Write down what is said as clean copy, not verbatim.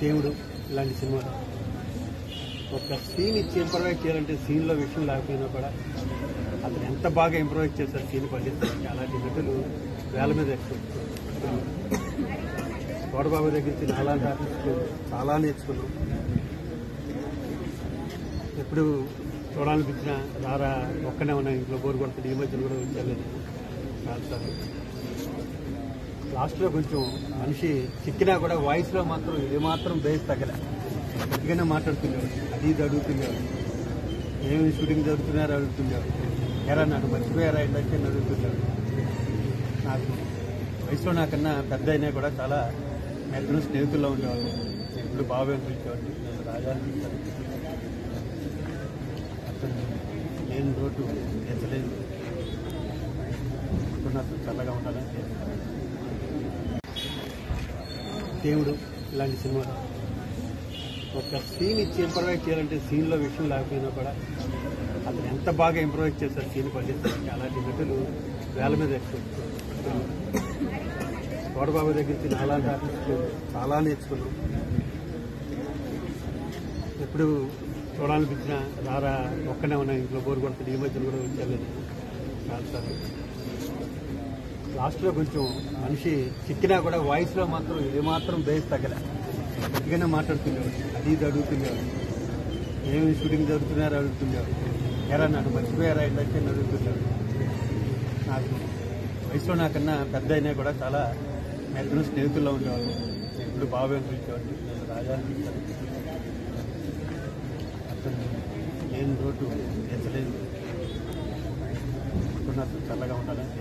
దేవుడు ఇలాంటి సినిమాలు ఒక సీన్ ఇచ్చి ఇంప్రవైజ్ చేయాలంటే సీన్లో విషయం లేకపోయినా కూడా అతను ఎంత బాగా ఇంప్రవైజ్ చేశారు సీన్ పండిస్తారు. అలాంటి నటులు వేల మీద ఎక్కువ. కోడబాబు దగ్గర నుంచి నాలాంటి ఆర్టిస్టులు చాలా నేర్చుకున్నాం. ఎప్పుడు చూడాలనిపించిన రారా ఒక్కనే ఉన్నా ఇంట్లో బోరు కొడుతుంది. ఈ మధ్యన కూడా వచ్చలేదు కాదు సార్. లాస్ట్లో కొంచెం మనిషి చిక్కినా కూడా వాయిస్లో మాత్రం ఏమాత్రం బేస్ తగ్గలే. గట్టిగానే మాట్లాడుతున్నాడు. అది ఇది అడుగుతున్నాడు. ఏమి షూటింగ్ జరుగుతున్నారో అడుగుతున్నాడు. ఎరా నన్ను మర్చిపోయారా ఇండస్ట్రీ అని అడుగుతున్నాడు. నాకు వయసులో నాకన్నా పెద్ద అయినా కూడా చాలా నేను స్నేహితుల్లో ఉండేవాళ్ళు. ఎప్పుడు బాబాయ్ అని పిలిచేవాడిని. నేను రాజా అని పిలిచాను. అతను నేను రోడ్డు ఎత్తలేదు. అతను చల్లగా ఉండాలని దేవుడు ఇలాంటి సినిమాలు ఒక సీన్ ఇచ్చి ఇంప్రవైజ్ చేయాలంటే సీన్లో విషయం లేకపోయినా కూడా అతను ఎంత బాగా ఇంప్రవైజ్ చేశారు సీన్ పండిస్తారు. అలాంటి నటులు వేల మీద ఎక్కువ. కోడబాబు దగ్గర నుంచి నాలాంటి ఆర్టిస్టులు చాలా నేర్చుకున్నాం. ఎప్పుడు చూడాలనిపించిన రారా ఒక్కనే ఉన్నా ఇంట్లో బోరు కొడుతుంది. ఈ మధ్యన కూడా వచ్చలేదు కాదు సార్. లాస్ట్లో కొంచెం మనిషి చిక్కినా కూడా వాయిస్లో మాత్రం ఏమాత్రం బేస్ తగ్గలే. గట్టిగానే మాట్లాడుతున్నాడు. అది ఇది అడుగుతున్నాడు. ఏమి షూటింగ్ జరుగుతున్నారో అడుగుతున్నాడు. ఎరా నన్ను మర్చిపోయారా ఇండస్ట్రీ అని అడుగుతున్నాడు. నాకు వయసులో నాకన్నా పెద్ద అయినా కూడా చాలా నేను స్నేహితుల్లో ఉండేవాళ్ళు. ఎప్పుడు బాబాయ్ అని పిలిచేవాడిని. నేను రాజా అని పిలిచాను. అతను నేను రోడ్డు ఎత్తలేదు. అతను చల్లగా ఉండాలని